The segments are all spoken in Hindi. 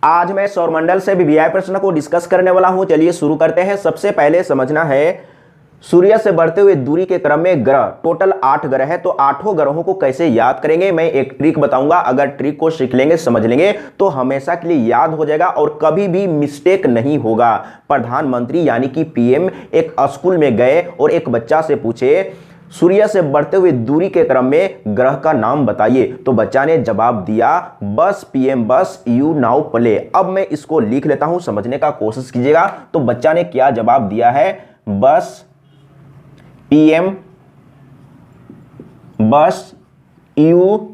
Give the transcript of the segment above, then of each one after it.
आज मैं सौरमंडल से वीवीआई प्रश्न को डिस्कस करने वाला हूं। चलिए शुरू करते हैं। सबसे पहले समझना है सूर्य से बढ़ते हुए दूरी के क्रम में ग्रह, टोटल 8 ग्रह है, तो 8 ग्रहों को कैसे याद करेंगे मैं एक ट्रिक बताऊंगा। अगर ट्रिक को सीख लेंगे, समझ लेंगे तो हमेशा के लिए याद हो जाएगा और कभी भी मिस्टेक नहीं होगा। प्रधानमंत्री यानी कि पीएम एक स्कूल में गए और एक बच्चा से पूछे सूर्य से बढ़ते हुए दूरी के क्रम में ग्रह का नाम बताइए, तो बच्चा ने जवाब दिया बस पीएम बस यू नाउ प्ले। अब मैं इसको लिख लेता हूं, समझने का कोशिश कीजिएगा। तो बच्चा ने क्या जवाब दिया है, बस पीएम बस यू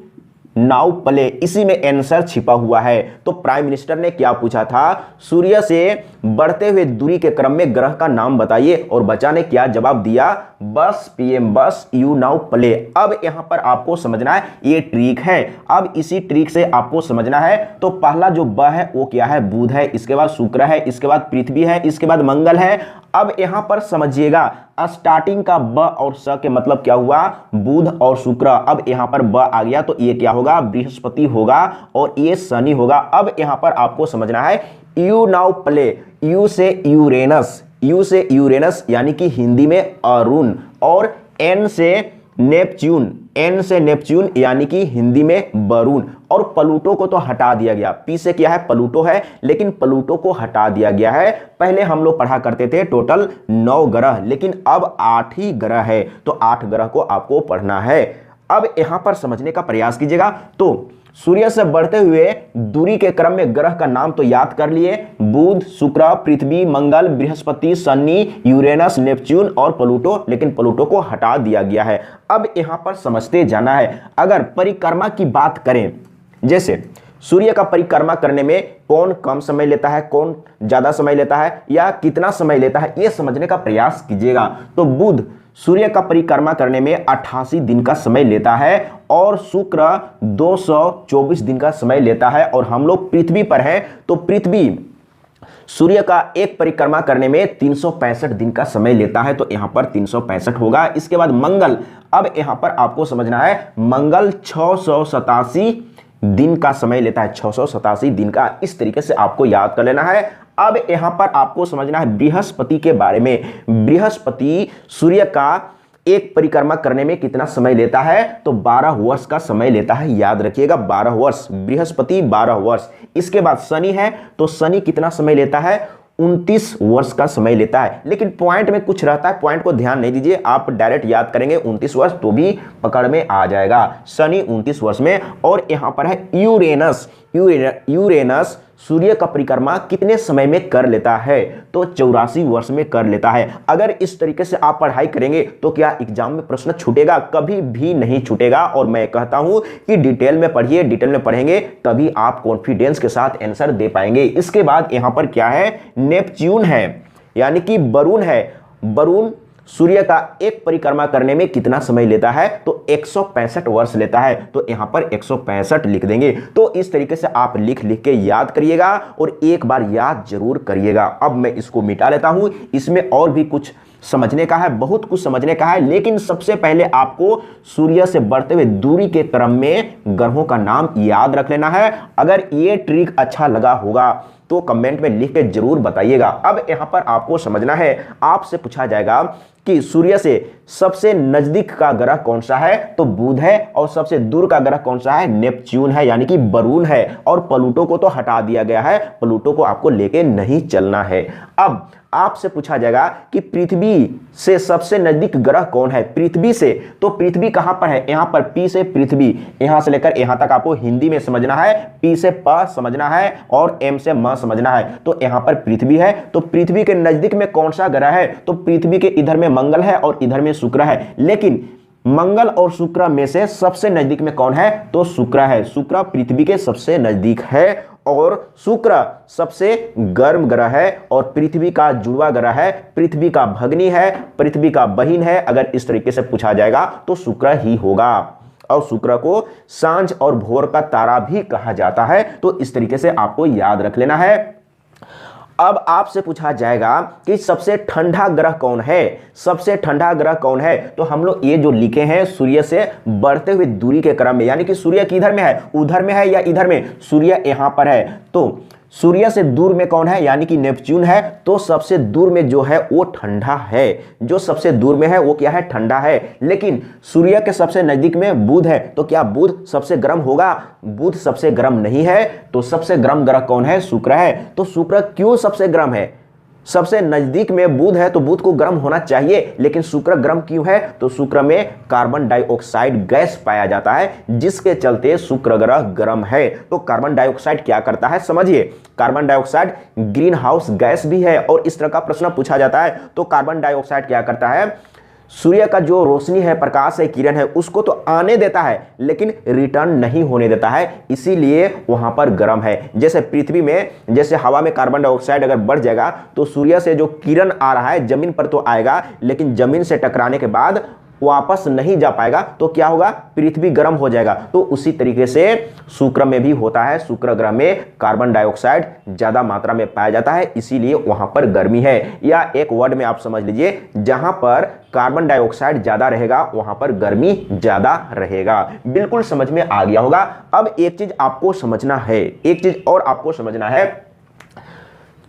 नाउ प्ले, इसी में आंसर छिपा हुआ है। तो प्राइम मिनिस्टर ने क्या पूछा था, सूर्य से बढ़ते हुए दूरी के क्रम में ग्रह का नाम बताइए, और बच्चा ने क्या जवाब दिया, बस पीएम बस यू नाउ प्ले। अब यहां पर आपको समझना है, ये ट्रिक है। अब इसी ट्रिक से आपको समझना है। तो पहला जो ब है वो क्या है, बुध है, इसके बाद शुक्र है, इसके बाद पृथ्वी है, इसके बाद मंगल है। अब यहां पर समझिएगा, स्टार्टिंग का ब और स के मतलब क्या हुआ, बुध और शुक्र। अब यहां पर ब आ गया तो ये क्या होगा, बृहस्पति होगा, और ये शनि होगा। अब यहां पर आपको समझना है यू नाउ प्ले, यू से यूरेनस, यू से यूरेनस यानी कि हिंदी में अरुण, और एन से नेपच्यून, एन से नेपच्यून यानी कि हिंदी में वरुण। और प्लूटो को तो हटा दिया गया, पी से क्या है, प्लूटो है, लेकिन प्लूटो को हटा दिया गया है। पहले हम लोग पढ़ा करते थे टोटल 9 ग्रह, लेकिन अब 8 ही ग्रह है, तो 8 ग्रह को आपको पढ़ना है। अब यहां पर समझने का प्रयास कीजिएगा। तो सूर्य से बढ़ते हुए दूरी के क्रम में ग्रह का नाम तो याद कर लिए, बुध, शुक्र, पृथ्वी, मंगल, बृहस्पति, शनि, यूरेनस, नेपच्यून और प्लूटो, लेकिन प्लूटो को हटा दिया गया है। अब यहां पर समझते जाना है। अगर परिक्रमा की बात करें, जैसे सूर्य का परिक्रमा करने में कौन कम समय लेता है, कौन ज्यादा समय लेता है, या कितना समय लेता है, यह समझने का प्रयास कीजिएगा। तो बुध सूर्य का परिक्रमा करने में 88 दिन का समय लेता है, और शुक्र 224 दिन का समय लेता है। और हम लोग पृथ्वी पर हैं, तो पृथ्वी सूर्य का एक परिक्रमा करने में 365 दिन का समय लेता है, तो यहां पर 365 होगा। इसके बाद मंगल, अब यहां पर आपको समझना है, मंगल 687 दिन का समय लेता है, 687 दिन का। इस तरीके से आपको याद कर लेना है। अब यहां पर आपको समझना है बृहस्पति के बारे में। बृहस्पति सूर्य का एक परिक्रमा करने में कितना समय लेता है, तो 12 वर्ष का समय लेता है, याद रखिएगा 12 वर्ष, बृहस्पति 12 वर्ष। इसके बाद शनि है, तो शनि कितना समय लेता है, 29 वर्ष का समय लेता है। लेकिन पॉइंट में कुछ रहता है, पॉइंट को ध्यान नहीं दीजिए, आप डायरेक्ट याद करेंगे 29 वर्ष तो भी पकड़ में आ जाएगा, शनि 29 वर्ष में। और यहां पर है यूरेनस, यूरेनस सूर्य का परिक्रमा कितने समय में कर लेता है, तो 84 वर्ष में कर लेता है। अगर इस तरीके से आप पढ़ाई करेंगे तो क्या एग्जाम में प्रश्न छूटेगा, कभी भी नहीं छूटेगा। और मैं कहता हूं कि डिटेल में पढ़िए, डिटेल में पढ़ेंगे तभी आप कॉन्फिडेंस के साथ आंसर दे पाएंगे। इसके बाद यहां पर क्या है, नेपच्यून है यानी कि वरुण है। वरुण सूर्य का एक परिक्रमा करने में कितना समय लेता है, तो 165 वर्ष लेता है, तो यहां पर 165 लिख देंगे। तो इस तरीके से आप लिख लिख के याद करिएगा और एक बार याद जरूर करिएगा। अब मैं इसको मिटा लेता हूं, इसमें और भी कुछ समझने का है, बहुत कुछ समझने का है, लेकिन सबसे पहले आपको सूर्य से बढ़ते हुए दूरी के क्रम में ग्रहों का नाम याद रख लेना है। अगर ये ट्रिक अच्छा लगा होगा तो कमेंट में लिख के जरूर बताइएगा। अब यहां पर आपको समझना है, आपसे पूछा जाएगा कि सूर्य से सबसे नजदीक का ग्रह कौन सा है, तो बुध है, और सबसे दूर का ग्रह कौन सा है, नेपच्यून है यानी कि वरुण है। और प्लूटो को तो हटा दिया गया है, प्लूटो को आपको लेके नहीं चलना है। अब आपसे पूछा जाएगा कि पृथ्वी से सबसे नजदीक ग्रह कौन है, पृथ्वी से, तो पृथ्वी कहां पर है, यहां पर पी से पृथ्वी, यहां से लेकर यहां तक आपको हिंदी में समझना है, पी से प समझना है और एम से म समझना है। तो यहां पर पृथ्वी है, तो पृथ्वी के नजदीक में कौन सा ग्रह है, तो पृथ्वी के इधर में मंगल है और इधर में शुक्र है। लेकिन मंगल और शुक्र में से सबसे नजदीक में कौन है, तो शुक्र है। शुक्र पृथ्वी के सबसे नजदीक है, और शुक्र सबसे गर्म ग्रह है, और पृथ्वी का जुड़वा ग्रह है, पृथ्वी का भगनी है, पृथ्वी का बहिन है। अगर इस तरीके से पूछा जाएगा तो शुक्र ही होगा। और शुक्र को सांझ और भोर का तारा भी कहा जाता है। तो इस तरीके से आपको याद रख लेना है। अब आपसे पूछा जाएगा कि सबसे ठंडा ग्रह कौन है, सबसे ठंडा ग्रह कौन है, तो हम लोग ये जो लिखे हैं सूर्य से बढ़ते हुए दूरी के क्रम में, यानी कि सूर्य किधर में है, उधर में है या इधर में, सूर्य यहां पर है, तो सूर्य से दूर में कौन है, यानी कि नेपच्यून है। तो सबसे दूर में जो है वो ठंडा है, जो सबसे दूर में है वो क्या है, ठंडा है। लेकिन सूर्य के सबसे नजदीक में बुध है, तो क्या बुध सबसे गर्म होगा, बुध सबसे गर्म नहीं है। तो सबसे गर्म ग्रह कौन है, शुक्र है। तो शुक्र क्यों सबसे गर्म है, सबसे नजदीक में बुध है तो बुध को गर्म होना चाहिए, लेकिन शुक्र गर्म क्यों है, तो शुक्र में कार्बन डाइऑक्साइड गैस पाया जाता है, जिसके चलते शुक्र ग्रह गर्म है। तो कार्बन डाइऑक्साइड क्या करता है, समझिए। Carbon dioxide green house gas भी है, और इस तरह का प्रश्न पूछा जाता है। तो कार्बन डाइऑक्साइड क्या करता है, सूर्य का जो रोशनी है, प्रकाश है, किरण है, उसको तो आने देता है लेकिन रिटर्न नहीं होने देता है, इसीलिए वहां पर गर्म है। जैसे पृथ्वी में, जैसे हवा में कार्बन डाइऑक्साइड अगर बढ़ जाएगा तो सूर्य से जो किरण आ रहा है जमीन पर तो आएगा, लेकिन जमीन से टकराने के बाद वापस नहीं जा पाएगा, तो क्या होगा, पृथ्वी गर्म हो जाएगा। तो उसी तरीके से शुक्र में भी होता है, शुक्र ग्रह में कार्बन डाइऑक्साइड ज्यादा मात्रा में पाया जाता है, इसीलिए वहां पर गर्मी है। या एक वर्ड में आप समझ लीजिए, जहां पर कार्बन डाइऑक्साइड ज्यादा रहेगा वहां पर गर्मी ज्यादा रहेगा। बिल्कुल समझ में आ गया होगा। अब एक चीज आपको समझना है, एक चीज और आपको समझना है,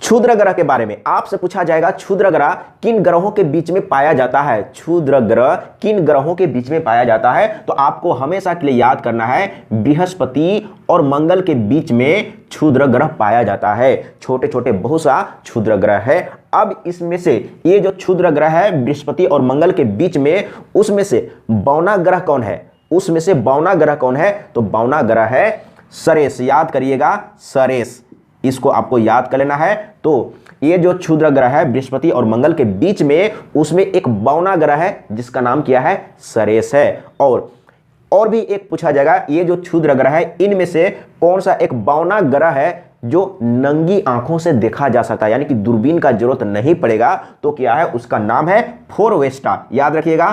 क्षुद्र ग्रह के बारे में आपसे पूछा जाएगा। क्षुद्र ग्रह किन ग्रहों के बीच में पाया जाता है, क्षुद्र ग्रह किन ग्रहों के बीच में पाया जाता है। तो आपको हमेशा के लिए याद करना है, बृहस्पति और मंगल के बीच में क्षुद्र ग्रह पाया जाता है। छोटे छोटे बहुत सा क्षुद्र ग्रह है। अब इसमें से ये जो क्षुद्र ग्रह है बृहस्पति और मंगल के बीच में, उसमें से बौना ग्रह कौन है, उसमें से बौना ग्रह कौन है, तो बौना ग्रह है सरेस। याद करिएगा, सरेस, इसको आपको याद कर लेना है। तो ये जो क्षुद्र ग्रह है बृहस्पति और मंगल के बीच में, उसमें एक बौना ग्रह है जिसका नाम क्या है, सरेस है। और भी एक पूछा जाएगा, ये जो क्षुद्र ग्रह है इनमें से कौन सा एक बौना ग्रह है जो नंगी आंखों से देखा जा सकता है, यानी कि दूरबीन का जरूरत नहीं पड़ेगा। तो क्या है, उसका नाम है फोरवेस्टा। याद रखिएगा,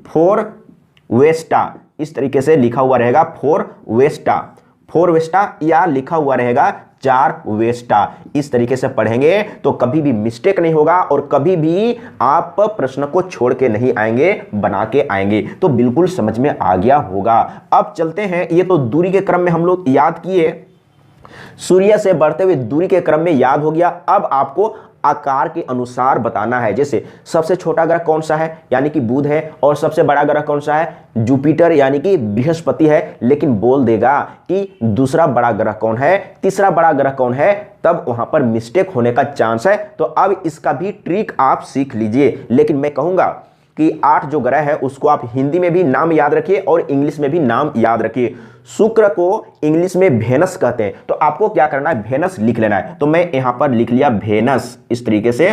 फोरवेस्टा, इस तरीके से लिखा हुआ रहेगा, फोरवेस्टा, फोरवेस्टा, या लिखा हुआ रहेगा चारवेस्टा। इस तरीके से पढ़ेंगे तो कभी भी मिस्टेक नहीं होगा और कभी भी आप प्रश्न को छोड़ के नहीं आएंगे, बना के आएंगे। तो बिल्कुल समझ में आ गया होगा। अब चलते हैं, ये तो दूरी के क्रम में हम लोग याद किए, सूर्य से बढ़ते हुए दूरी के क्रम में याद हो गया। अब आपको आकार के अनुसार बताना है। जैसे सबसे छोटा ग्रह कौन सा है, यानी कि बुध है, और सबसे बड़ा ग्रह कौन सा है, जुपिटर यानी कि बृहस्पति है। लेकिन बोल देगा कि दूसरा बड़ा ग्रह कौन है, तीसरा बड़ा ग्रह कौन है, तब वहां पर मिस्टेक होने का चांस है। तो अब इसका भी ट्रिक आप सीख लीजिए। लेकिन मैं कहूंगा कि 8 जो ग्रह है उसको आप हिंदी में भी नाम याद रखिए और इंग्लिश में भी नाम याद रखिए। शुक्र को इंग्लिश में वेनस कहते हैं, तो आपको क्या करना है, वेनस लिख लेना है। तो मैं यहां पर लिख लिया वेनस, इस तरीके से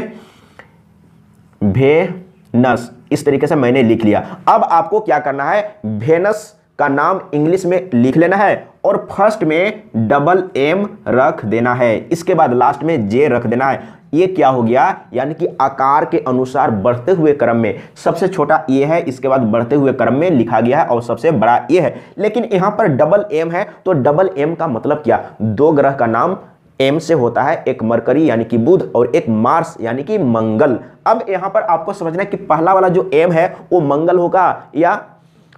वेनस, इस तरीके से मैंने लिख लिया। अब आपको क्या करना है, वेनस का नाम इंग्लिश में लिख लेना है और फर्स्ट में डबल एम रख देना है, इसके बाद लास्ट में जे रख देना है। ये क्या हो गया, यानी कि आकार के अनुसार बढ़ते हुए क्रम में सबसे छोटा ये है, इसके बाद बढ़ते हुए क्रम में लिखा गया है और सबसे बड़ा ये है। लेकिन यहां पर डबल एम है, तो डबल एम का मतलब क्या, दो ग्रह का नाम एम से होता है, एक मरकरी यानी कि बुध और एक मार्स यानी कि मंगल। अब यहां पर आपको समझना है कि पहला वाला जो एम है वो मंगल होगा या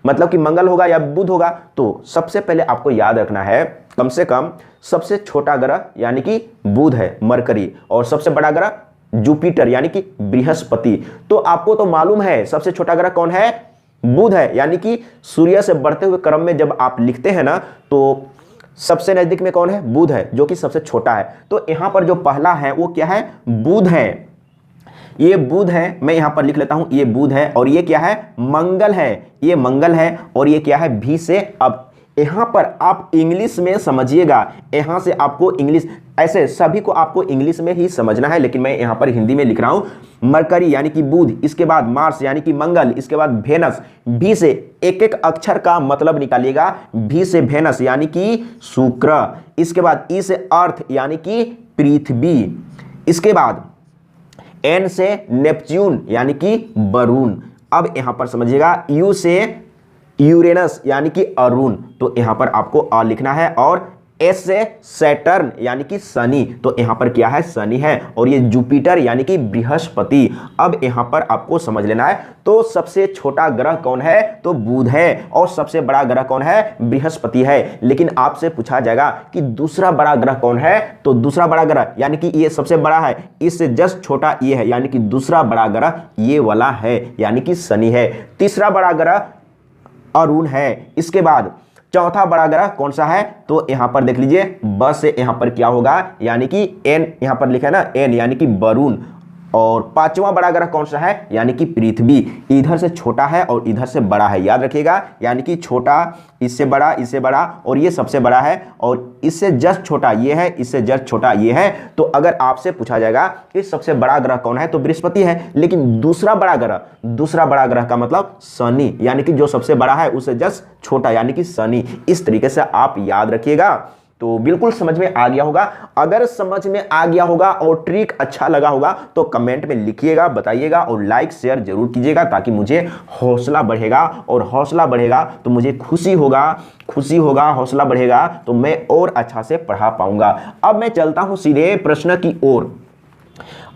मतलब कि मंगल होगा या बुध होगा। तो सबसे पहले आपको याद रखना है, कम से कम सबसे छोटा ग्रह यानी कि बुध है, मरकरी, और सबसे बड़ा ग्रह जुपिटर यानी कि बृहस्पति। तो आपको तो मालूम है सबसे छोटा ग्रह कौन है, बुध है, यानी कि सूर्य से बढ़ते हुए क्रम में जब आप लिखते हैं ना, तो सबसे नजदीक में कौन है, बुध है, जो कि सबसे छोटा है। तो यहां पर जो पहला है वो क्या है, बुध है, ये बुध है, मैं यहां पर लिख लेता हूं, ये बुध है, और ये क्या है, मंगल है, ये मंगल है, और ये क्या है, भी से। अब यहां पर आप इंग्लिश में समझिएगा, यहां से आपको इंग्लिश, ऐसे सभी को आपको इंग्लिश में ही समझना है, लेकिन मैं यहां पर हिंदी में लिख रहा हूं। मरकरी यानी कि बुध, इसके बाद मार्स यानी कि मंगल, इसके बाद वेनस। भी से एक एक अक्षर का मतलब निकालिएगा, भी से वेनस यानी कि शुक्र, इसके बाद ई से अर्थ यानी कि पृथ्वी, इसके बाद एन से नेपच्यून यानी कि वरुण। अब यहां पर समझिएगा, यू से यूरेनस यानी कि अरुण, तो यहां पर आपको अ लिखना है, और एस से सैटर्न यानी कि शनि, तो यहां पर क्या है, शनि है। और ये जुपिटर यानी कि बृहस्पति। अब यहां पर आपको समझ लेना है, तो सबसे छोटा ग्रह कौन है, तो बुध है, और सबसे बड़ा ग्रह कौन है, बृहस्पति है। लेकिन आपसे पूछा जाएगा कि दूसरा बड़ा ग्रह कौन है, तो दूसरा बड़ा ग्रह यानी कि ये सबसे बड़ा है, इससे जस्ट छोटा ये है, यानी कि दूसरा बड़ा ग्रह ये वाला है, यानी कि शनि है। तीसरा बड़ा ग्रह अरुण है। इसके बाद चौथा बड़ा ग्रह कौन सा है, तो यहां पर देख लीजिए, बस से यहां पर क्या होगा, यानी कि एन, यहां पर लिखा है ना एन, यानी कि वरुण। और पांचवा बड़ा ग्रह कौन सा है, यानी कि पृथ्वी। इधर से छोटा है और इधर से बड़ा है, याद रखिएगा, यानी कि छोटा इससे बड़ा और ये सबसे बड़ा है, और इससे जस्ट छोटा ये है, इससे जस्ट छोटा ये है। तो अगर आपसे पूछा जाएगा कि सबसे बड़ा ग्रह कौन है, तो बृहस्पति है। लेकिन दूसरा बड़ा ग्रह का मतलब शनि, यानी कि जो सबसे बड़ा है उससे जस्ट छोटा, यानी कि शनि। इस तरीके से आप याद रखिएगा। तो बिल्कुल समझ में आ गया होगा। अगर समझ में आ गया होगा और ट्रिक अच्छा लगा होगा तो कमेंट में लिखिएगा, बताइएगा, और लाइक शेयर जरूर कीजिएगा, ताकि मुझे हौसला बढ़ेगा, और हौसला बढ़ेगा तो मुझे खुशी होगा, हौसला बढ़ेगा तो मैं और अच्छा से पढ़ा पाऊंगा। अब मैं चलता हूं सीधे प्रश्न की ओर।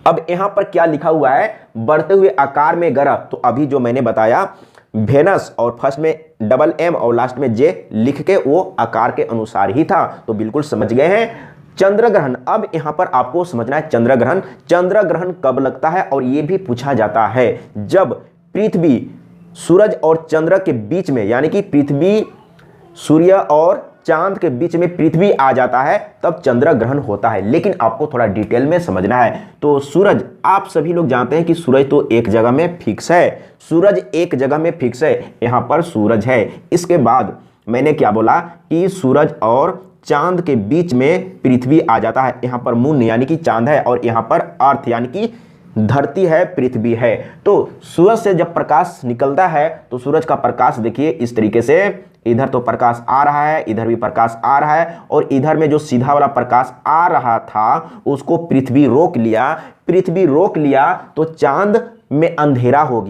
अब यहां पर क्या लिखा हुआ है, बढ़ते हुए आकार में ग्रह, तो अभी जो मैंने बताया वेनस, और फर्स्ट में डबल एम और लास्ट में जे लिख के वो आकार के अनुसार ही था, तो बिल्कुल समझ गए हैं। चंद्र ग्रहण, अब यहां पर आपको समझना है चंद्र ग्रहण कब लगता है, और ये भी पूछा जाता है जब पृथ्वी सूरज और चंद्र के बीच में, यानी कि पृथ्वी सूर्य और चांद के बीच में पृथ्वी आ जाता है, तब चंद्र ग्रहण होता है। लेकिन आपको थोड़ा डिटेल में समझना है। तो सूरज, आप सभी लोग जानते हैं कि सूरज तो एक जगह में फिक्स है, यहां पर सूरज है। इसके बाद मैंने क्या बोला कि सूरज और चांद के बीच में पृथ्वी आ जाता है, यहां पर मून यानी कि चांद है, और यहां पर अर्थ यानी कि धरती है, पृथ्वी है। तो सूरज से जब प्रकाश निकलता है तो सूरज का प्रकाश देखिए इस तरीके से, इधर तो प्रकाश आ रहा है, इधर भी प्रकाश आ रहा है, और इधर में जो सीधा वाला प्रकाश आ रहा था उसको पृथ्वी रोक लिया, तो चांद में अंधेरा हो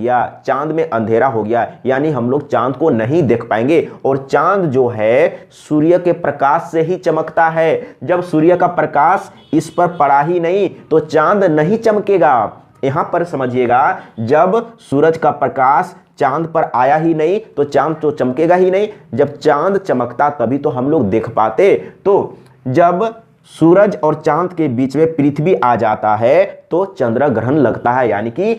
गया, यानी हम लोग चांद को नहीं देख पाएंगे। और चांद जो है सूर्य के प्रकाश से ही चमकता है। जब सूर्य का प्रकाश इस पर पड़ा ही नहीं तो चांद नहीं चमकेगा। यहां पर समझिएगा, जब सूरज का प्रकाश चांद पर आया ही नहीं तो चांद तो चमकेगा ही नहीं। जब चांद चमकता तभी तो हम लोग देख पाते। तो जब सूरज और चांद के बीच में पृथ्वी आ जाता है तो चंद्र ग्रहण लगता है, यानी कि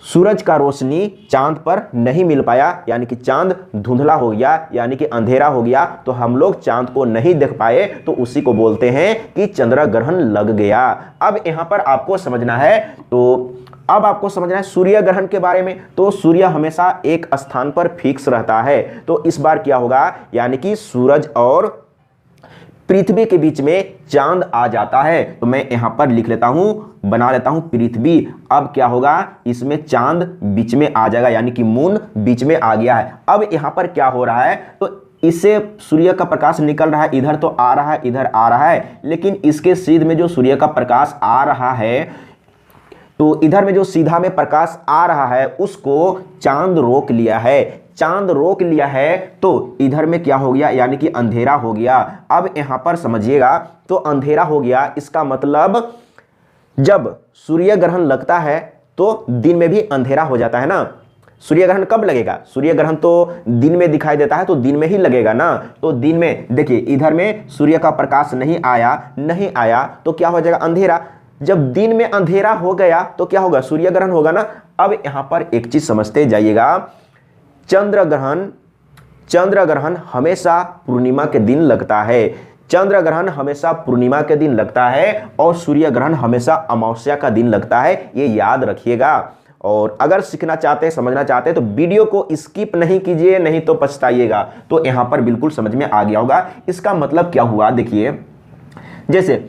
सूरज का रोशनी चांद पर नहीं मिल पाया, यानी कि चांद धुंधला हो गया, यानी कि अंधेरा हो गया, तो हम लोग चांद को नहीं देख पाए, तो उसी को बोलते हैं कि चंद्र ग्रहण लग गया। अब यहां पर आपको समझना है, तो अब आपको समझना है सूर्य ग्रहण के बारे में। तो सूर्य हमेशा एक स्थान पर फिक्स रहता है, तो इस बार क्या होगा, यानी कि सूरज और पृथ्वी के बीच में चांद आ जाता है। तो मैं यहां पर लिख लेता हूं, बना लेता हूं पृथ्वी। अब क्या होगा, इसमें चांद बीच में आ जाएगा, यानी कि मून बीच में आ गया है। अब यहां पर क्या हो रहा है, तो इससे सूर्य का प्रकाश निकल रहा है, इधर तो आ रहा है, इधर आ रहा है, लेकिन इसके सीध में जो सूर्य का प्रकाश आ रहा है, तो इधर में जो सीधा में प्रकाश आ रहा है उसको चांद रोक लिया है, तो इधर में क्या हो गया, यानी कि अंधेरा हो गया। अब यहां पर समझिएगा, तो अंधेरा हो गया, इसका मतलब जब सूर्य ग्रहण लगता है तो दिन में भी अंधेरा हो जाता है ना। सूर्य ग्रहण कब लगेगा, सूर्य ग्रहण तो दिन में दिखाई देता है, तो दिन में ही लगेगा ना। तो दिन में देखिए, इधर में सूर्य का प्रकाश नहीं आया तो क्या हो जाएगा, अंधेरा। जब दिन में अंधेरा हो गया तो क्या होगा, सूर्य ग्रहण होगा ना। अब यहां पर एक चीज समझते जाइएगा, चंद्र ग्रहण हमेशा पूर्णिमा के दिन लगता है, और सूर्य ग्रहण हमेशा अमावस्या का दिन लगता है, ये याद रखिएगा। और अगर सीखना चाहते हैं, समझना चाहते हैं, तो वीडियो को स्किप नहीं कीजिए, नहीं तो पछताइएगा। तो यहां पर बिल्कुल समझ में आ गया होगा। इसका मतलब क्या हुआ, देखिए, जैसे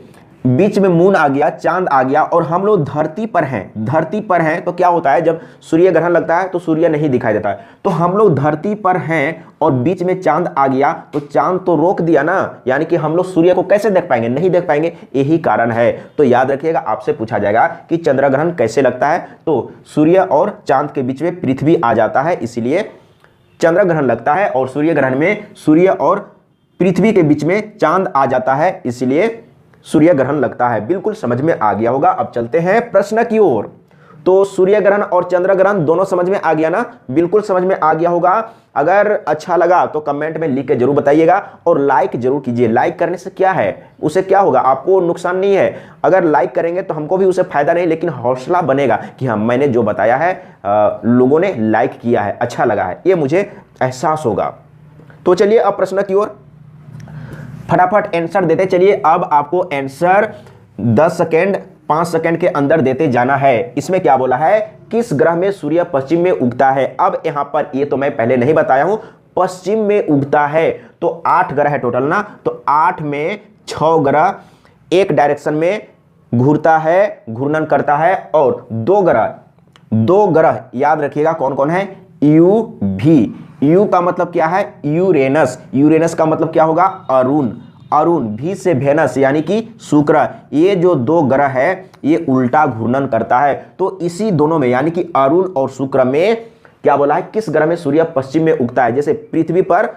बीच में मून आ गया, चांद आ गया, और हम लोग धरती पर हैं, तो क्या होता है, जब सूर्य ग्रहण लगता है तो सूर्य नहीं दिखाई देता है, तो हम लोग धरती पर हैं और बीच में चांद आ गया तो चांद तो रोक दिया ना, यानी कि हम लोग सूर्य को कैसे देख पाएंगे, नहीं देख पाएंगे, यही कारण है। तो याद रखिएगा, आपसे पूछा जाएगा कि चंद्र ग्रहण कैसे लगता है, तो सूर्य और चांद के बीच में पृथ्वी आ जाता है, इसीलिए चंद्र ग्रहण लगता है। और सूर्य ग्रहण में सूर्य और पृथ्वी के बीच में चांद आ जाता है, इसलिए सूर्य ग्रहण लगता है। बिल्कुल समझ में आ गया होगा। अब चलते हैं प्रश्न की ओर। तो सूर्य ग्रहण और चंद्र ग्रहण दोनों समझ में आ गया ना? बिल्कुल समझ में आ गया होगा। अगर अच्छा लगा तो कमेंट में लिख के जरूर बताइएगा और लाइक जरूर कीजिए। लाइक करने से क्या है, उसे क्या होगा, आपको नुकसान नहीं है। अगर लाइक करेंगे तो हमको भी उसे फायदा नहीं, लेकिन हौसला बनेगा कि हाँ, मैंने जो बताया है लोगों ने लाइक किया है, अच्छा लगा है, ये मुझे एहसास होगा। तो चलिए अब प्रश्न की ओर फटाफट आंसर देते चलिए। अब आपको आंसर 10 सेकेंड 5 सेकेंड के अंदर देते जाना है। इसमें क्या बोला है, किस ग्रह में सूर्य पश्चिम में उगता है? अब यहां पर ये तो मैं पहले नहीं बताया हूं, पश्चिम में उगता है। तो 8 ग्रह है टोटल ना, तो 8 में 6 ग्रह एक डायरेक्शन में घूरता है, घूर्णन करता है, और 2 ग्रह याद रखिएगा कौन कौन है, यू भी। यू का मतलब क्या है, यूरेनस। यूरेनस का मतलब क्या होगा, अरुण। अरुण भी से वेनस यानी कि शुक्र। ये जो 2 ग्रह है ये उल्टा घूर्णन करता है। तो इसी दोनों में यानी कि अरुण और शुक्र में क्या बोला है, किस ग्रह में सूर्य पश्चिम में उगता है? जैसे पृथ्वी पर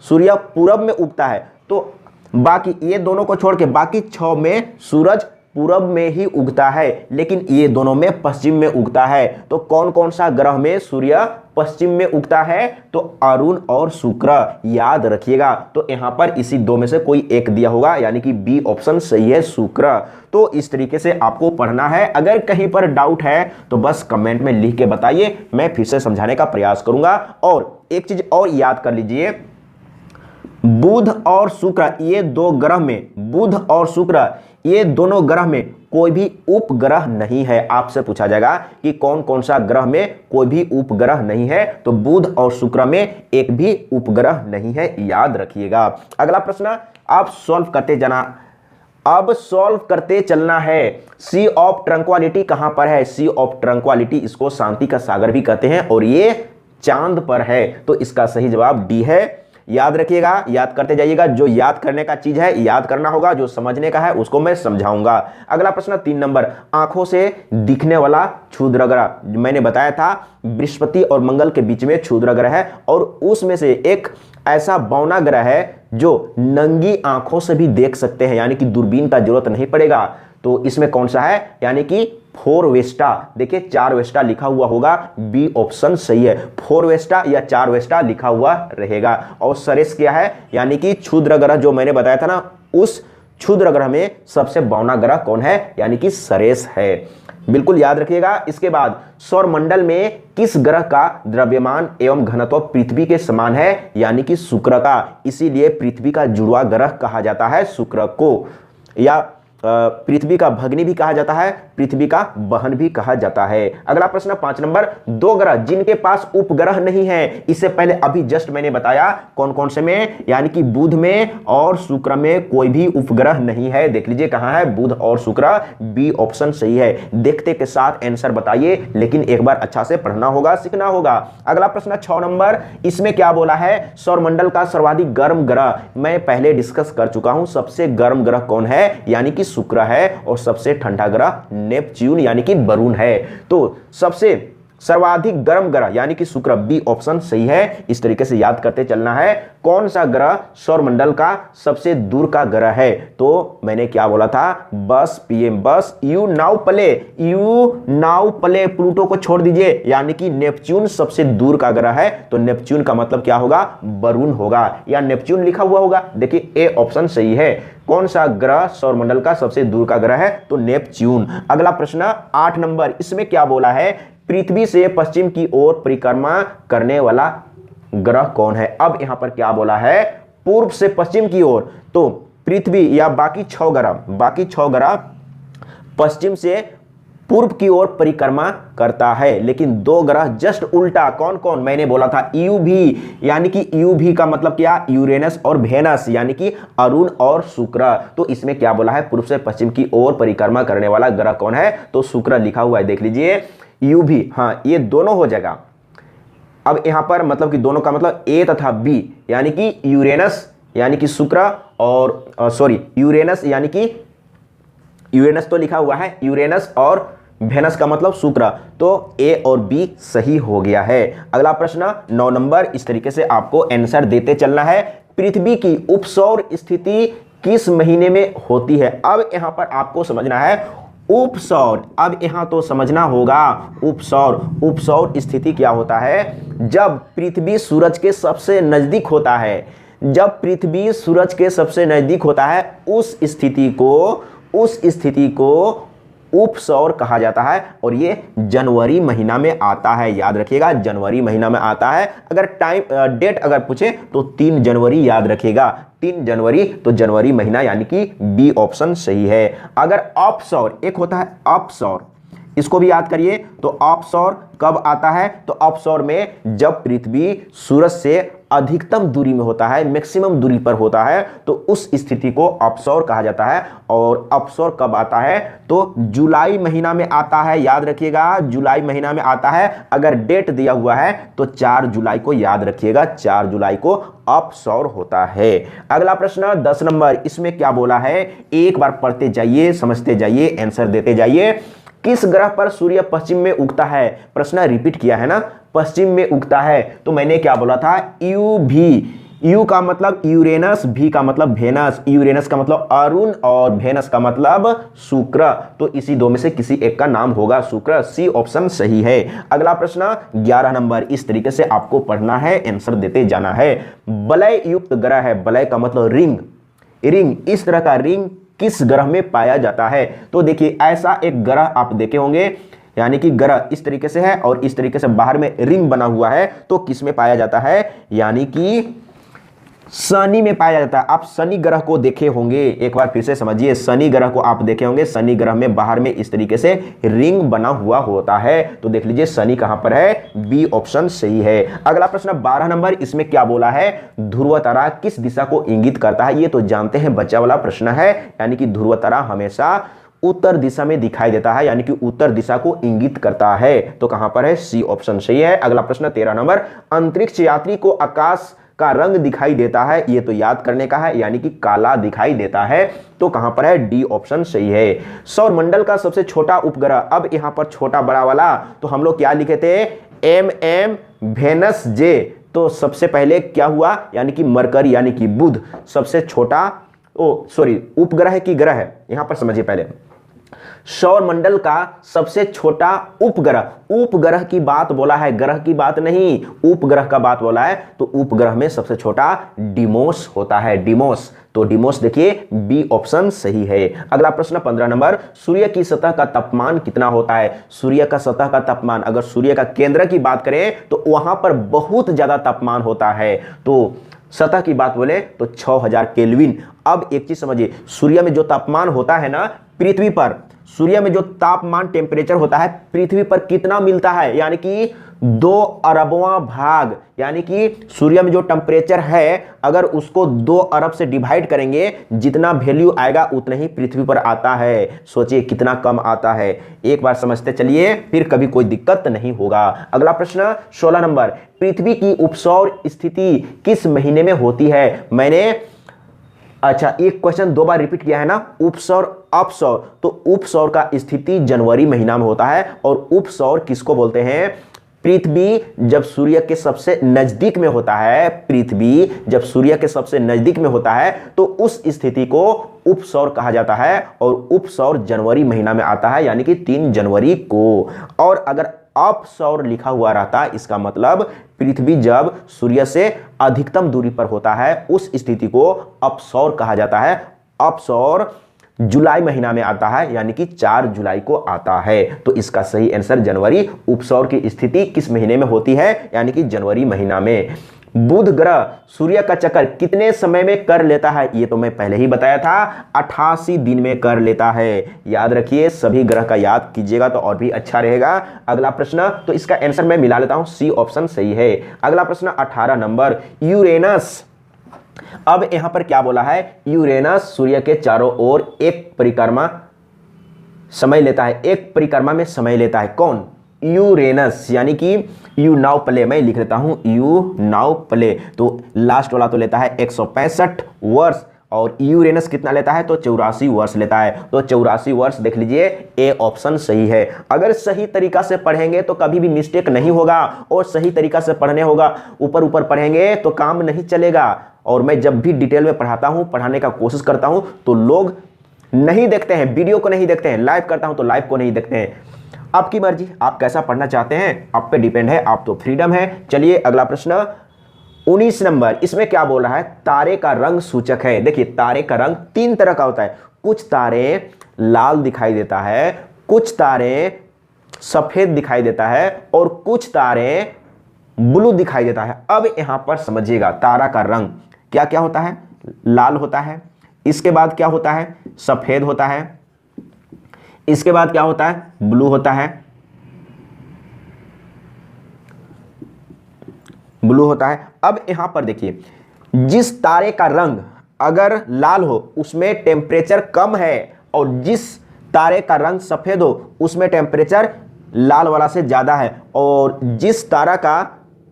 सूर्य पूरब में उगता है, तो बाकी ये दोनों को छोड़ के बाकी 6 में सूरज पूरब में ही उगता है, लेकिन ये दोनों में पश्चिम में उगता है। तो कौन कौन सा ग्रह में सूर्य पश्चिम में उगता है? तो अरुण और शुक्र, याद रखिएगा। तो यहां पर इसी 2 में से कोई एक दिया होगा, यानी कि बी ऑप्शन सही है, शुक्र। तो इस तरीके से आपको पढ़ना है। अगर कहीं पर डाउट है तो बस कमेंट में लिख के बताइए, मैं फिर से समझाने का प्रयास करूंगा। और एक चीज और याद कर लीजिए, बुध और शुक्र ये 2 ग्रह में, बुध और शुक्र ये दोनों ग्रह में कोई भी उपग्रह नहीं है। आपसे पूछा जाएगा कि कौन कौन सा ग्रह में कोई भी उपग्रह नहीं है, तो बुध और शुक्र में एक भी उपग्रह नहीं है, याद रखिएगा। अगला प्रश्न आप सॉल्व करते जाना। अब सॉल्व करते चलना है। सी ऑफ ट्रंक्वालिटी कहां पर है? सी ऑफ ट्रंक्वालिटी, इसको शांति का सागर भी कहते हैं, और ये चांद पर है। तो इसका सही जवाब डी है। याद रखिएगा, याद करते जाइएगा। जो याद करने का चीज है याद करना होगा, जो समझने का है उसको मैं समझाऊंगा। अगला प्रश्न 3 नंबर, आंखों से दिखने वाला क्षुद्र ग्रह। मैंने बताया था बृहस्पति और मंगल के बीच में क्षुद्र ग्रह है, और उसमें से एक ऐसा बौना ग्रह है जो नंगी आंखों से भी देख सकते हैं, यानी कि दूरबीन का जरूरत नहीं पड़ेगा। तो इसमें कौन सा है, यानी कि 4 वेस्टा। देखिए 4 वेस्टा लिखा हुआ होगा, बी ऑप्शन सही है। 4 वेस्टा या 4 वेस्टा लिखा हुआ रहेगा। और सरेस क्या है, यानी कि क्षुद्र ग्रह जो मैंने बताया था ना, उस क्षुद्र ग्रह में सबसे बौना ग्रह कौन है, यानी कि सरेस है। बिल्कुल याद रखिएगा। इसके बाद सौरमंडल में किस ग्रह का द्रव्यमान एवं घनत्व पृथ्वी के समान है, यानी कि शुक्र का। इसीलिए पृथ्वी का जुड़वा ग्रह कहा जाता है शुक्र को, या पृथ्वी का भग्नी भी कहा जाता है, पृथ्वी का बहन भी कहा जाता है। अगला प्रश्न 5 नंबर, 2 ग्रह जिनके पास उपग्रह नहीं है। इससे पहले अभी जस्ट मैंने बताया कौन कौन से में, यानी कि बुध में और शुक्र में कोई भी उपग्रह नहीं है। देख लीजिए कहां है, बुध और शुक्र, बी ऑप्शन सही है। देखते के साथ आंसर बताइए, लेकिन एक बार अच्छा से पढ़ना होगा, सीखना होगा। अगला प्रश्न 6 नंबर, इसमें क्या बोला है, सौरमंडल का सर्वाधिक गर्म ग्रह। मैं पहले डिस्कस कर चुका हूं, सबसे गर्म ग्रह कौन है, यानी कि शुक्र है, और सबसे ठंडा ग्रह नेपच्यून यानी कि वरुण है। तो सबसे सर्वाधिक गर्म ग्रह यानी कि शुक्र, बी ऑप्शन सही है। इस तरीके से याद करते चलना है। कौन सा ग्रह सौरमंडल का सबसे दूर का ग्रह है? तो मैंने क्या बोला था, बस पीएम बस, you now play, you now play, Pluto को छोड़ दीजिए, यानी कि नेपच्यून सबसे दूर का ग्रह है। तो नेपच्यून का मतलब क्या होगा, वरुण होगा, या नेपच्यून लिखा हुआ होगा। देखिए ए ऑप्शन सही है। कौन सा ग्रह सौरमंडल का सबसे दूर का ग्रह है? तो नेपच्यून। अगला प्रश्न 8 नंबर, इसमें क्या बोला है, पृथ्वी से पश्चिम की ओर परिक्रमा करने वाला ग्रह कौन है? अब यहां पर क्या बोला है, पूर्व से पश्चिम की ओर। तो पृथ्वी या बाकी 6 ग्रह पश्चिम से पूर्व की ओर परिक्रमा करता है, लेकिन 2 ग्रह जस्ट उल्टा। कौन कौन? मैंने बोला था यू भी, यानी कि यू भी का मतलब क्या, यूरेनस और वेनस, यानी कि अरुण और शुक्र। तो इसमें क्या बोला है, पूर्व से पश्चिम की ओर परिक्रमा करने वाला ग्रह कौन है? तो शुक्र लिखा हुआ है, देख लीजिए। यू भी, हाँ ये दोनों हो जाएगा। अब यहां पर मतलब कि दोनों का मतलब ए तथा बी, यानी कि यूरेनस यानी कि शुक्र, और सॉरी यूरेनस यानी कि यूरेनस तो लिखा हुआ है, यूरेनस और वेनस का मतलब शुक्र। तो ए और बी सही हो गया है। अगला प्रश्न 9 नंबर, इस तरीके से आपको आंसर देते चलना है। पृथ्वी की उपसौर स्थिति किस महीने में होती है? अब यहां पर आपको समझना है उपसौर। अब यहां तो समझना होगा उपसौर। उपसौर स्थिति क्या होता है? जब पृथ्वी सूरज के सबसे नजदीक होता है, जब पृथ्वी सूरज के सबसे नजदीक होता है उस स्थिति को उपसौर कहा जाता है। और ये जनवरी महीना में आता है, याद रखिएगा जनवरी महीना में आता है। अगर डेट अगर पूछे तो 3 जनवरी याद रखिएगा, 3 जनवरी, तो जनवरी महीना यानी कि बी ऑप्शन सही है। अगर ऑफशोर, एक होता है ऑफशोर, इसको भी याद करिए। तो ऑफशोर कब आता है? तो ऑफशोर में जब पृथ्वी सूरज से अधिकतम दूरी में होता है, मैक्सिमम दूरी पर होता है, तो उस स्थिति को ऑफशोर कहा जाता है। और ऑफशोर कब आता है? तो जुलाई महीना में आता है, याद रखिएगा जुलाई महीना में आता है। अगर डेट दिया हुआ है तो 4 जुलाई को याद रखिएगा, 4 जुलाई को ऑफशोर होता है। अगला प्रश्न 10 नंबर, इसमें क्या बोला है? एक बार पढ़ते जाइए, समझते जाइए, आंसर देते जाइए। किस ग्रह पर सूर्य पश्चिम में उगता है? प्रश्न रिपीट किया है ना, पश्चिम में उगता है। तो मैंने क्या बोला था? यू भी, यू का मतलब यूरेनस, भी का मतलब वेनस, यूरेनस का मतलब अरुण और वेनस का मतलब शुक्र। तो इसी दो में से किसी एक का नाम होगा शुक्र, सी ऑप्शन सही है। अगला प्रश्न 11 नंबर, इस तरीके से आपको पढ़ना है, आंसर देते जाना है। वलय युक्त ग्रह है, वलय का मतलब रिंग, रिंग, इस तरह का रिंग किस ग्रह में पाया जाता है? तो देखिए ऐसा एक ग्रह आप देखे होंगे, यानी कि ग्रह इस तरीके से है और इस तरीके से बाहर में रिंग बना हुआ है, तो किस में पाया जाता है? यानी कि शनि में पाया जाता है। आप शनि ग्रह को देखे होंगे, एक बार फिर से समझिए, शनि ग्रह को आप देखे होंगे। शनि ग्रह में बाहर में इस तरीके से रिंग बना हुआ होता है। तो देख लीजिए शनि कहां पर है, बी ऑप्शन सही है। अगला प्रश्न 12 नंबर, इसमें क्या बोला है? ध्रुव तारा किस दिशा को इंगित करता है? ये तो जानते हैं, बच्चा वाला प्रश्न है, यानी कि ध्रुव तारा हमेशा उत्तर दिशा में दिखाई देता है, यानी कि उत्तर दिशा को इंगित करता है। तो कहां पर है? सी ऑप्शन सही है। अगला प्रश्न 13 नंबर, अंतरिक्ष यात्री को आकाश का रंग दिखाई देता है, ये तो याद करने का है, यानी कि काला दिखाई देता है। तो कहां पर है? डी ऑप्शन सही है। सौर मंडल का सबसे छोटा उपग्रह, अब यहां पर छोटा बड़ा वाला तो हम लोग क्या लिखे थे? एम वेनस जे। तो सबसे पहले क्या हुआ? यानी कि मरकरी, यानी कि बुध सबसे छोटा, उपग्रह की ग्रह है, यहां पर समझिए पहले। सौर मंडल का सबसे छोटा उपग्रह, उपग्रह की बात बोला है, ग्रह की बात नहीं, उपग्रह का बात बोला है। तो उपग्रह में सबसे छोटा डिमोस होता है, डिमोस। तो डिमोस देखिए बी ऑप्शन सही है। अगला प्रश्न 15 नंबर, सूर्य की सतह का तापमान कितना होता है? सूर्य का सतह का तापमान, अगर सूर्य का केंद्र की बात करें तो वहां पर बहुत ज्यादा तापमान होता है। तो सतह की बात बोले तो 6000 केल्विन। अब एक चीज समझिए, सूर्य में जो तापमान होता है ना पृथ्वी पर, सूर्य में जो तापमान टेम्परेचर होता है पृथ्वी पर कितना मिलता है? यानी कि 2 अरबवां भाग, यानी कि सूर्य में जो टेम्परेचर है अगर उसको 2 अरब से डिवाइड करेंगे, जितना वैल्यू आएगा उतना ही पृथ्वी पर आता है। सोचिए कितना कम आता है, एक बार समझते चलिए, फिर कभी कोई दिक्कत नहीं होगा। अगला प्रश्न 16 नंबर, पृथ्वी की उपसौर स्थिति किस महीने में होती है? मैंने अच्छा एक क्वेश्चन 2 बार रिपीट किया है ना, उपसौर अपसौर। तो उपसौर का स्थिति जनवरी महीना में होता है। और उपसौर किसको बोलते हैं? पृथ्वी जब सूर्य के सबसे नजदीक में होता है, पृथ्वी जब सूर्य के सबसे नजदीक में होता है तो उस स्थिति को उपसौर कहा जाता है। और उपसौर जनवरी महीना में आता है, यानी कि 3 जनवरी को। और अगर अपसौर लिखा हुआ रहता, इसका मतलब पृथ्वी जब सूर्य से अधिकतम दूरी पर होता है उस स्थिति को अपसौर कहा जाता है। अपसौर जुलाई महीना में आता है, यानी कि 4 जुलाई को आता है। तो इसका सही आंसर जनवरी। उपसौर की स्थिति किस महीने में होती है? यानी कि जनवरी महीना में। बुध ग्रह सूर्य का चक्कर कितने समय में कर लेता है? ये तो मैं पहले ही बताया था, 88 दिन में कर लेता है। याद रखिए, सभी ग्रह का याद कीजिएगा तो और भी अच्छा रहेगा। अगला प्रश्न, तो इसका आंसर मैं मिला लेता हूं, सी ऑप्शन सही है। अगला प्रश्न 18 नंबर, यूरेनस। अब यहां पर क्या बोला है? यूरेनस सूर्य के चारों ओर एक परिक्रमा समय लेता है, एक परिक्रमा में समय लेता है। कौन? यूरेनस, यानी कि यू नाउ प्ले, मैं लिख लेता हूं यू नाउ प्ले। तो लास्ट वाला तो लेता है 165 वर्ष और यूरेनस कितना लेता है, तो 84 वर्ष लेता है। तो 84 वर्ष देख लीजिए, ए ऑप्शन सही है। अगर सही तरीका से पढ़ेंगे तो कभी भी मिस्टेक नहीं होगा, और सही तरीका से पढ़ने होगा, ऊपर ऊपर पढ़ेंगे तो काम नहीं चलेगा। और मैं जब भी डिटेल में पढ़ाता हूं, पढ़ाने का कोशिश करता हूं, तो लोग नहीं देखते हैं, वीडियो को नहीं देखते हैं, लाइव करता हूं तो लाइव को नहीं देखते हैं। आपकी मर्जी, आप कैसा पढ़ना चाहते हैं, आप पे डिपेंड है, आप तो फ्रीडम है। चलिए अगला प्रश्न 19 नंबर, इसमें क्या बोल रहा है, तारे का रंग सूचक है। देखिए तारे का रंग 3 तरह का होता है, कुछ तारे लाल दिखाई देता है, कुछ तारे सफेद दिखाई देता है, और कुछ तारे ब्लू दिखाई देता है। अब यहां पर समझिएगा, तारा का रंग क्या क्या होता है, लाल होता है, इसके बाद क्या होता है, सफेद होता है, इसके बाद क्या होता है, ब्लू होता है, ब्लू होता है। अब यहां पर देखिए, जिस तारे का रंग अगर लाल हो उसमें टेम्परेचर कम है, और जिस तारे का रंग सफेद हो उसमें टेम्परेचर लाल वाला से ज्यादा है, और जिस तारा का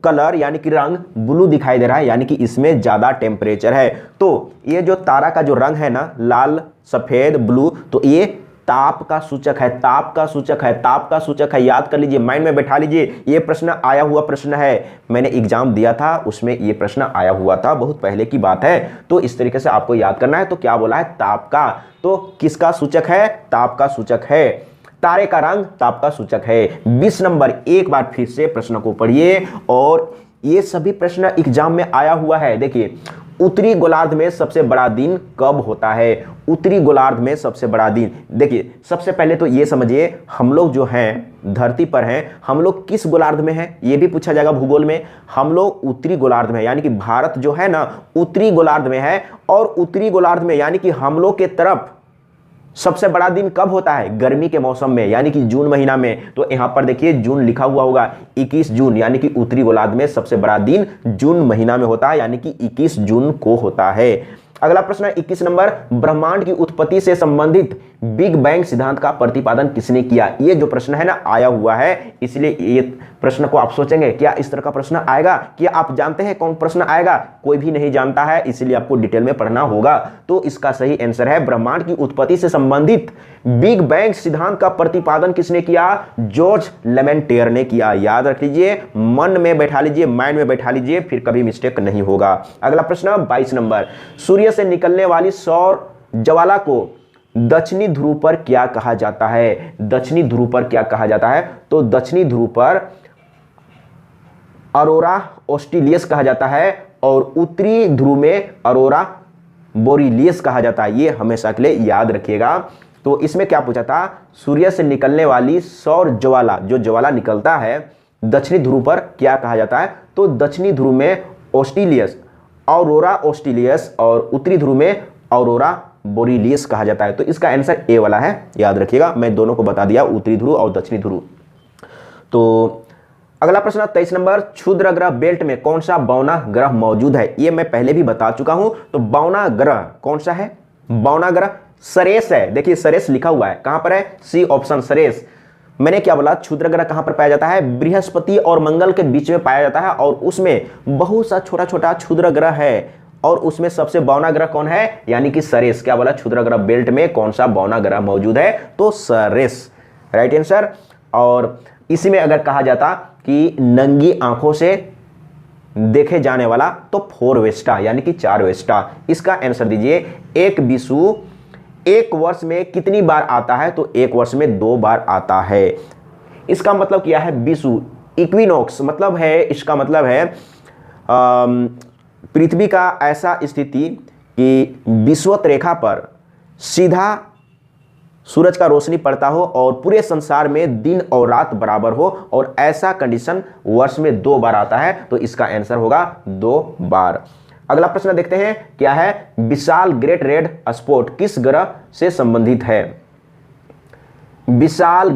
कलर यानी कि रंग ब्लू दिखाई दे रहा है यानी कि इसमें ज्यादा टेम्परेचर है। तो ये जो तारा का जो रंग है ना, लाल सफेद ब्लू, तो ये ताप का सूचक है, ताप का सूचक है, ताप का सूचक है। याद कर लीजिए, माइंड में बैठा लीजिए, ये प्रश्न आया हुआ प्रश्न है, मैंने एग्जाम दिया था उसमें ये प्रश्न आया हुआ था, बहुत पहले की बात है। तो इस तरीके से आपको याद करना है। तो क्या बोला है, ताप का, तो किसका सूचक है, ताप का सूचक है, तारे का रंग ताप का सूचक है। 20 नंबर, एक बार फिर से प्रश्न को पढ़िए, और ये सभी प्रश्न एग्जाम में आया हुआ है। देखिए, उत्तरी गोलार्ध में सबसे बड़ा दिन कब होता है, उत्तरी गोलार्ध में सबसे बड़ा दिन। देखिए सबसे पहले तो ये समझिए, हम लोग जो हैं धरती पर हैं, हम लोग किस गोलार्ध में हैं, ये भी पूछा जाएगा भूगोल में। हम लोग उत्तरी गोलार्ध में, यानी कि भारत जो है ना उत्तरी गोलार्ध में है, और उत्तरी गोलार्ध में यानी कि हम लोग के तरफ सबसे बड़ा दिन कब होता है, गर्मी के मौसम में, यानी कि जून महीना में। तो यहां पर देखिए जून लिखा हुआ होगा, 21 जून, यानी कि उत्तरी गोलार्ध में सबसे बड़ा दिन जून महीना में होता है, यानी कि 21 जून को होता है। अगला प्रश्न 21 नंबर, ब्रह्मांड की उत्पत्ति से संबंधित बिग बैंग सिद्धांत का प्रतिपादन किसने किया। ये जो प्रश्न है ना आया हुआ है, इसलिए ये प्रश्न को आप सोचेंगे क्या इस तरह का प्रश्न आएगा, क्या आप जानते हैं कौन प्रश्न आएगा, कोई भी नहीं जानता है, इसलिए आपको डिटेल में पढ़ना होगा। तो इसका सही आंसर है, ब्रह्मांड की उत्पत्ति से संबंधित बिग बैंग सिद्धांत का प्रतिपादन किसने किया, जॉर्ज लेमेंटेयर ने किया। याद रख लीजिए, मन में बैठा लीजिए, माइंड में बैठा लीजिए, फिर कभी मिस्टेक नहीं होगा। अगला प्रश्न 22 नंबर, सूर्य से निकलने वाली सौर ज्वाला को दक्षिणी ध्रुव पर क्या कहा जाता है, दक्षिणी ध्रुव पर क्या कहा जाता है, तो दक्षिणी ध्रुव पर अरोरा ऑस्ट्रेलियस कहा जाता है, और उत्तरी ध्रुव में अरोरा बोरिलियस कहा जाता है। ये हमेशा के लिए याद रखिएगा। तो इसमें क्या पूछा था, सूर्य से निकलने वाली सौर ज्वाला, जो ज्वाला निकलता है दक्षिणी ध्रुव पर क्या कहा जाता है, तो दक्षिणी ध्रुव में ऑस्ट्रेलियस, अरोरा ऑस्ट्रेलियस, और उत्तरी ध्रुव में अरोरा बोरिलियस कहा जाता है। तो इसका आंसर ए वाला है, याद रखिएगा, मैं दोनों को बता दिया, उत्तरी ध्रुव और दक्षिणी ध्रुव। तो अगला प्रश्न 23 नंबर, क्षुद्र ग्रह बेल्ट में कौन सा बौना ग्रह मौजूद है, ये मैं पहले भी बता चुका हूं। तो बौना ग्रह कौन सा है, बौना ग्रह सरेस है। देखिए सरेस लिखा हुआ है, कहां पर है, सी ऑप्शन सरेस। मैंने क्या बोला, क्षुद्र ग्रह कहां पर पाया जाता है, बृहस्पति और मंगल के बीच में पाया जाता है, और उसमें बहुत सा छोटा छोटा क्षुद्र ग्रह है, और उसमें सबसे बौना ग्रह कौन है, यानी कि सरेस। क्या बोला, क्षुद्र ग्रह बेल्ट में कौन सा बौना ग्रह मौजूद है, तो सरेस, राइट आंसर। और इसी में अगर कहा जाता कि नंगी आंखों से देखे जाने वाला, तो 4 वेस्टा यानी कि 4 वेस्टा। इसका आंसर दीजिए, एक विषु एक वर्ष में कितनी बार आता है, तो एक वर्ष में 2 बार आता है। इसका मतलब क्या है, विषु इक्विनॉक्स मतलब है, इसका मतलब है पृथ्वी का ऐसा स्थिति कि विषुवत रेखा पर सीधा सूरज का रोशनी पड़ता हो और पूरे संसार में दिन और रात बराबर हो, और ऐसा कंडीशन वर्ष में 2 बार आता है। तो इसका आंसर होगा 2 बार। अगला प्रश्न देखते हैं, क्या है, विशाल ग्रेट रेड स्पॉट किस ग्रह से संबंधित है, विशाल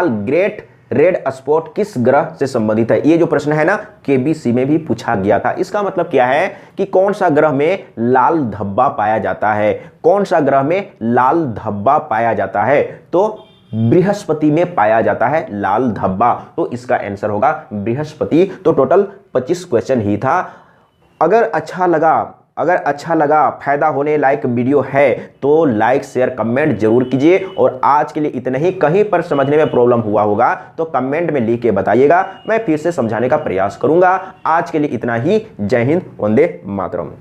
ग्रेट रेड स्पॉट किस ग्रह से संबंधित है। ये जो प्रश्न है ना केबीसी में भी पूछा गया था। इसका मतलब क्या है कि कौन सा ग्रह में लाल धब्बा पाया जाता है, कौन सा ग्रह में लाल धब्बा पाया जाता है, तो बृहस्पति में पाया जाता है लाल धब्बा। तो इसका आंसर होगा बृहस्पति। तो टोटल 25 क्वेश्चन ही था। अगर अच्छा लगा, अगर अच्छा लगा, फायदा होने लायक वीडियो है तो लाइक शेयर कमेंट जरूर कीजिए। और आज के लिए इतना ही। कहीं पर समझने में प्रॉब्लम हुआ होगा तो कमेंट में लिख के बताइएगा, मैं फिर से समझाने का प्रयास करूंगा। आज के लिए इतना ही। जय हिंद, वंदे मातरम।